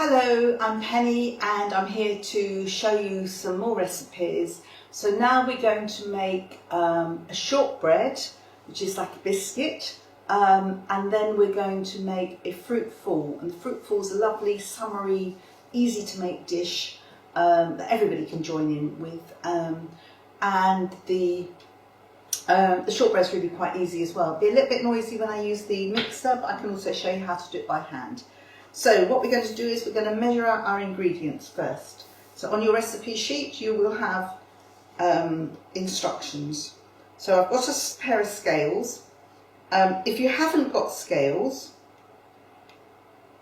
Hello, I'm Penny and I'm here to show you some more recipes. So now we're going to make a shortbread, which is like a biscuit, and then we're going to make a fruit fall. And the fruit fall is a lovely, summery, easy to make dish that everybody can join in with. And the shortbread's really quite easy as well. It'll be a little bit noisy when I use the mixer, but I can also show you how to do it by hand. So what we're going to do is we're going to measure out our ingredients first. So on your recipe sheet you will have instructions. So I've got a pair of scales. If you haven't got scales,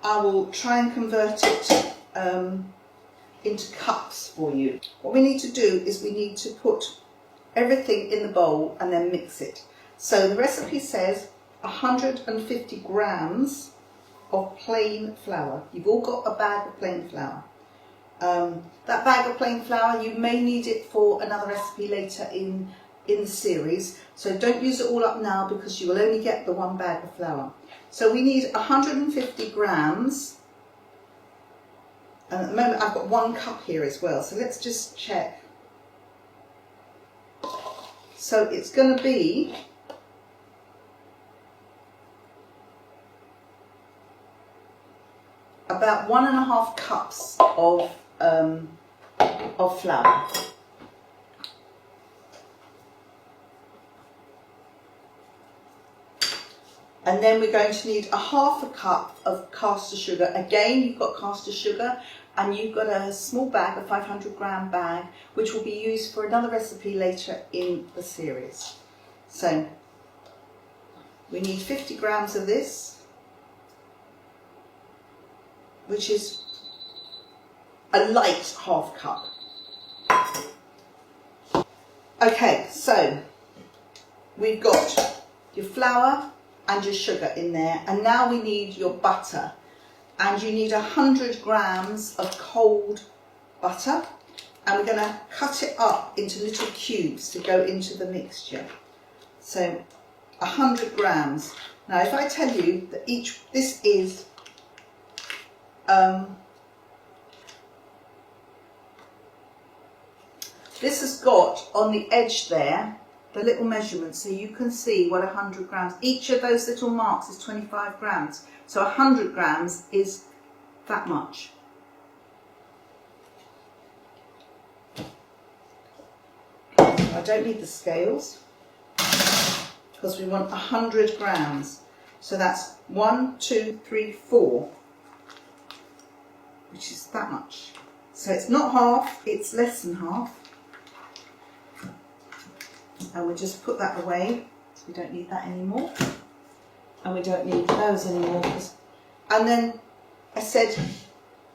I will try and convert it into cups for you. What we need to do is we need to put everything in the bowl and then mix it. So the recipe says 150 grams of plain flour. You've all got a bag of plain flour. That bag of plain flour, you may need it for another recipe later in the series, so don't use it all up now because you will only get the one bag of flour. So we need 150 grams, and at the moment I've got 1 cup here as well, so let's just check. So it's going to be about 1.5 cups of flour. And then we're going to need 1/2 cup of caster sugar. Again, you've got caster sugar and you've got a small bag, a 500-gram bag, which will be used for another recipe later in the series. So we need 50 grams of this, which is a light 1/2 cup. Okay, so we've got your flour and your sugar in there, and now we need your butter, and you need 100 grams of cold butter, and we're going to cut it up into little cubes to go into the mixture. So 100 grams. Now if I tell you that this is this has got on the edge there the little measurement, so you can see what 100 grams, each of those little marks is 25 grams, so 100 grams is that much. I don't need the scales because we want 100 grams, so that's 1, 2, 3, 4, which is that much. So it's not half, it's less than half. And we'll just put that away, so we don't need that anymore. And we don't need those anymore. And then I said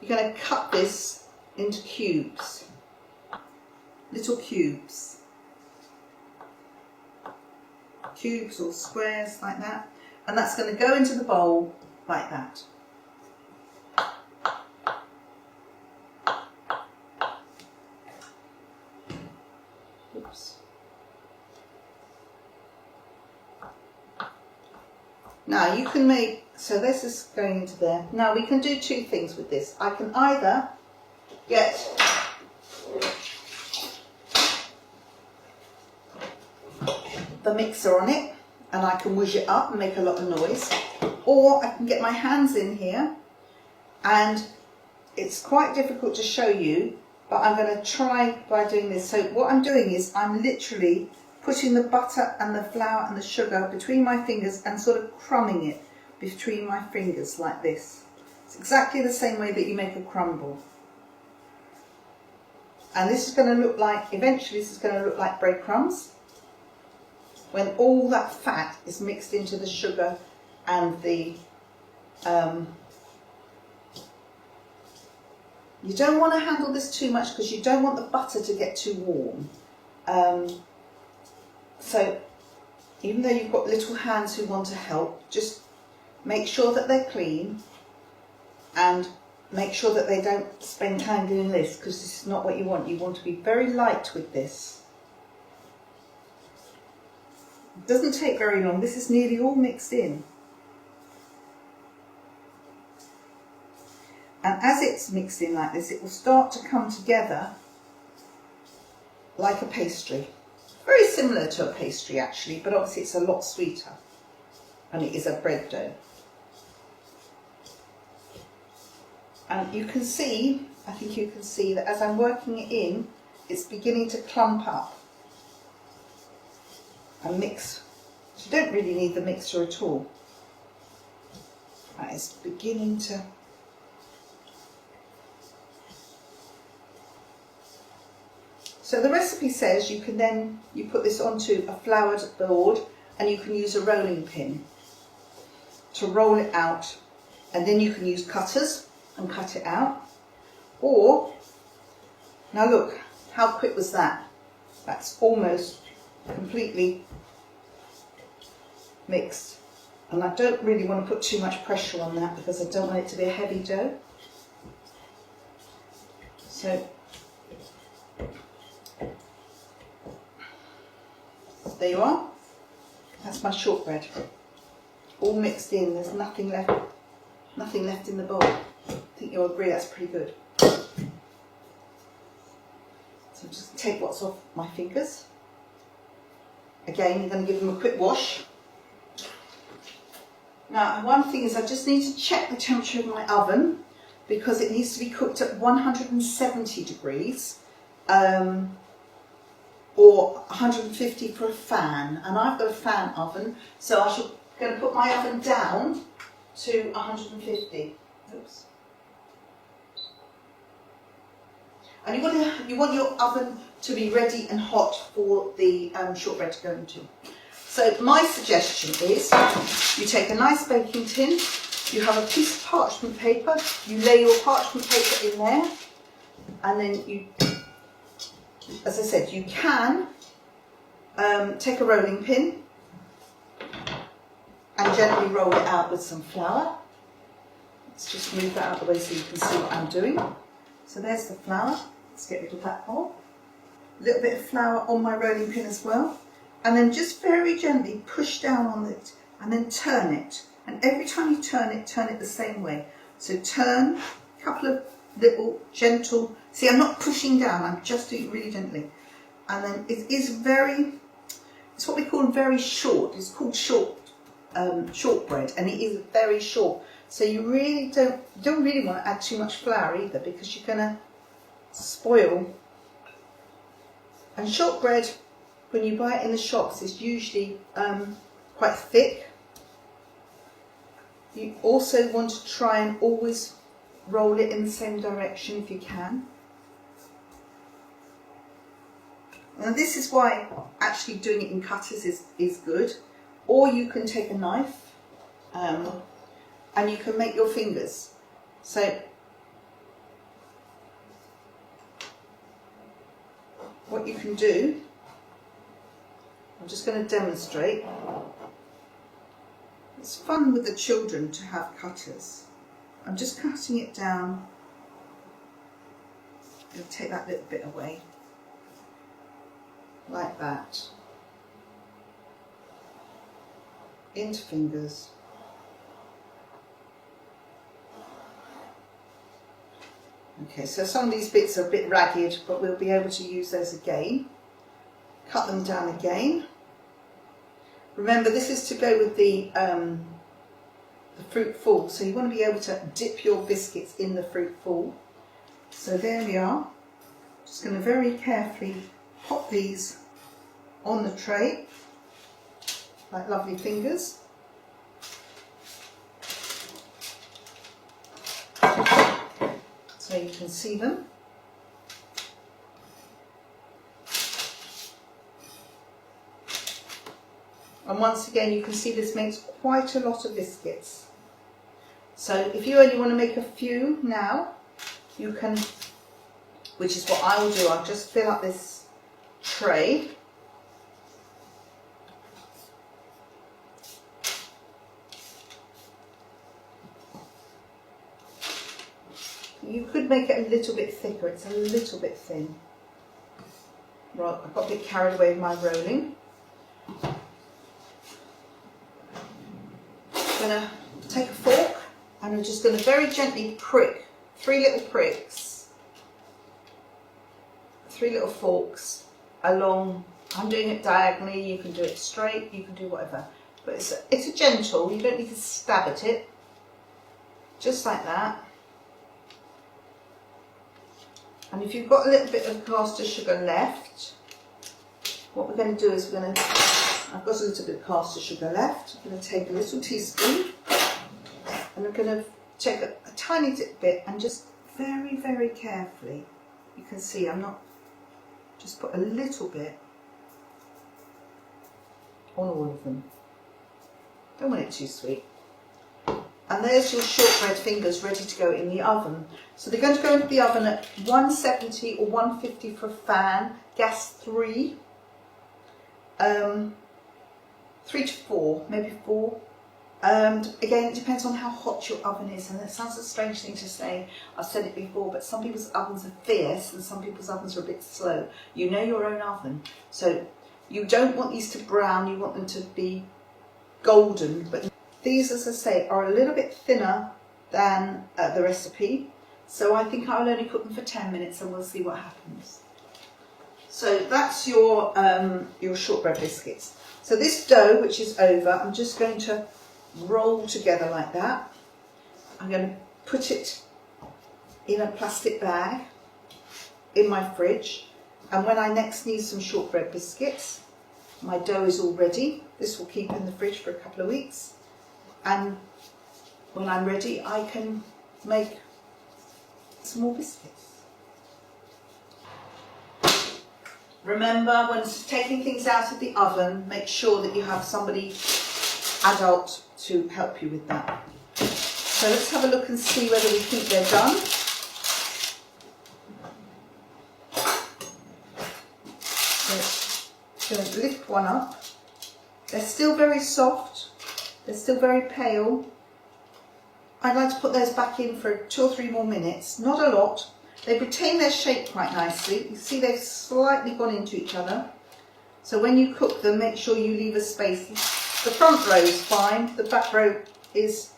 you're going to cut this into cubes, little cubes. Cubes or squares like that. And that's going to go into the bowl like that. Oops. Now you can make, so this is going into there. Now we can do 2 things with this. I can either get the mixer on it and I can whiz it up and make a lot of noise, or I can get my hands in here, and it's quite difficult to show you, but I'm going to try by doing this. So what I'm doing is I'm literally putting the butter and the flour and the sugar between my fingers and sort of crumbing it between my fingers like this. It's exactly the same way that you make a crumble. And this is going to look like, eventually this is going to look like breadcrumbs when all that fat is mixed into the sugar and the you don't want to handle this too much because you don't want the butter to get too warm. So even though you've got little hands who want to help, just make sure that they're clean and make sure that they don't spend time doing this, because this is not what you want. You want to be very light with this. It doesn't take very long. This is nearly all mixed in. And as it's mixed in like this, it will start to come together like a pastry. Very similar to a pastry actually, but obviously it's a lot sweeter. And it is a bread dough. And you can see, I think you can see that as I'm working it in, it's beginning to clump up and mix. So you don't really need the mixture at all. And it's beginning to. So the recipe says you can then, you put this onto a floured board and you can use a rolling pin to roll it out, and then you can use cutters and cut it out. Or, now look, how quick was that? That's almost completely mixed. And I don't really want to put too much pressure on that because I don't want it to be a heavy dough. So, there you are. That's my shortbread. All mixed in, there's nothing left in the bowl. I think you'll agree that's pretty good. So just take what's off my fingers. Again, you're going to give them a quick wash. Now, one thing is I just need to check the temperature of my oven because it needs to be cooked at 170 degrees or 150 for a fan. And I've got a fan oven, so I'm going to put my oven down to 150. Oops. And you want your oven to be ready and hot for the shortbread to go into. So my suggestion is you take a nice baking tin, you have a piece of parchment paper, you lay your parchment paper in there, and then you, as I said, you can take a rolling pin and gently roll it out with some flour. Let's just move that out of the way so you can see what I'm doing. So there's the flour. Let's get rid of that hole. A little bit of flour on my rolling pin as well. And then just very gently push down on it and then turn it. And every time you turn it the same way. So turn, a couple of little gentle, see I'm not pushing down, I'm just doing it really gently. And then it is it's what we call very short. It's called shortbread, and it is very short. So you really don't really want to add too much flour either because you're going to spoil. And shortbread, when you buy it in the shops, is usually quite thick. You also want to try and always roll it in the same direction if you can. And this is why actually doing it in cutters is good. Or you can take a knife and you can make your fingers. So what you can do, I'm just going to demonstrate. It's fun with the children to have cutters. I'm just cutting it down. I'm going to take that little bit away. Like that. Into fingers. Okay, so some of these bits are a bit ragged, but we'll be able to use those again. Cut them down again. Remember, this is to go with the fruit full, so you want to be able to dip your biscuits in the fruit full. So there we are. Just going to very carefully pop these on the tray, like lovely fingers. So you can see them. And once again, you can see this makes quite a lot of biscuits. So if you only want to make a few now, you can, which is what I will do, I'll just fill up this tray. You could make it a little bit thicker, it's a little bit thin. Right, I got a bit carried away with my rolling. I'm going to take a fork and I'm just going to very gently prick 3 little pricks, 3 little forks along. I'm doing it diagonally, you can do it straight, you can do whatever. But it's a gentle, you don't need to stab at it. Just like that. And if you've got a little bit of caster sugar left, what we're going to do is I've got a little bit of caster sugar left. I'm going to take a little teaspoon and I'm going to take a tiny bit and just very, very carefully, you can see just put a little bit on all of them. Don't want it too sweet. And there's your shortbread fingers ready to go in the oven. So they're going to go into the oven at 170 or 150 for a fan, gas 3. 3 to 4, maybe 4. Again, it depends on how hot your oven is, and it sounds a strange thing to say, I've said it before, but some people's ovens are fierce and some people's ovens are a bit slow. You know your own oven. So you don't want these to brown, you want them to be golden, but these, as I say, are a little bit thinner than the recipe. So I think I'll only cook them for 10 minutes and we'll see what happens. So that's your shortbread biscuits. So this dough, which is over, I'm just going to roll together like that. I'm going to put it in a plastic bag in my fridge. And when I next need some shortbread biscuits, my dough is all ready. This will keep in the fridge for a couple of weeks. And when I'm ready, I can make some more biscuits. Remember, when taking things out of the oven, make sure that you have somebody adult to help you with that. So let's have a look and see whether we think they're done. So I'm going to lift one up. They're still very soft. They're still very pale. I'd like to put those back in for 2 or 3 more minutes. Not a lot. They've retained their shape quite nicely. You see they've slightly gone into each other. So when you cook them, make sure you leave a space. The front row is fine. The back row is...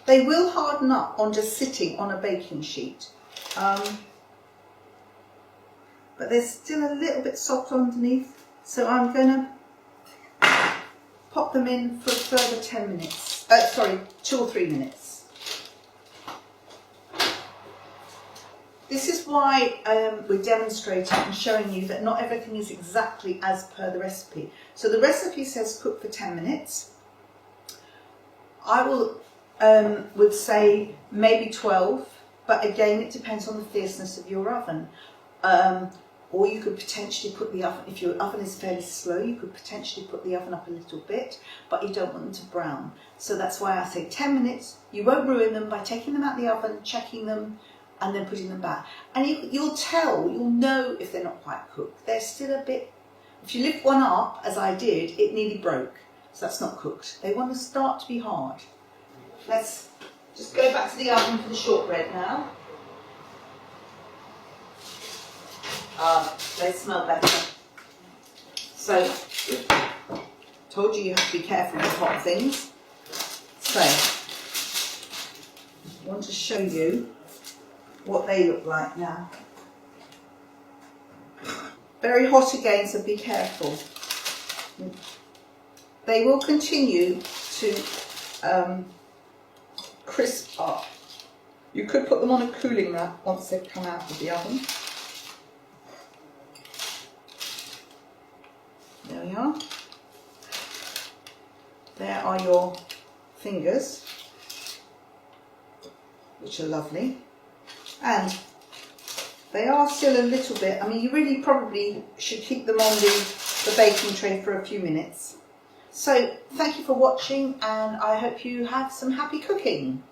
They will harden up on just sitting on a baking sheet. But they're still a little bit soft underneath. So I'm going to pop them in for a further 10 minutes. 2 or 3 minutes. This is why we're demonstrating and showing you that not everything is exactly as per the recipe. So the recipe says cook for 10 minutes. I would say maybe 12, but again it depends on the fierceness of your oven. Or you could potentially put the oven, if your oven is fairly slow, you could potentially put the oven up a little bit, but you don't want them to brown. So that's why I say 10 minutes. You won't ruin them by taking them out of the oven, checking them, and then putting them back. And you'll know if they're not quite cooked. They're still a bit, if you lift one up, as I did, it nearly broke. So that's not cooked. They want to start to be hard. Let's just go back to the oven for the shortbread now. They smell better. So, told you have to be careful with hot things. So, I want to show you what they look like now. Very hot again, so be careful. They will continue to crisp up. You could put them on a cooling rack once they've come out of the oven. There we are. There are your fingers, which are lovely. And they are still a little bit, I mean, you really probably should keep them on the baking tray for a few minutes. So thank you for watching, and I hope you have some happy cooking.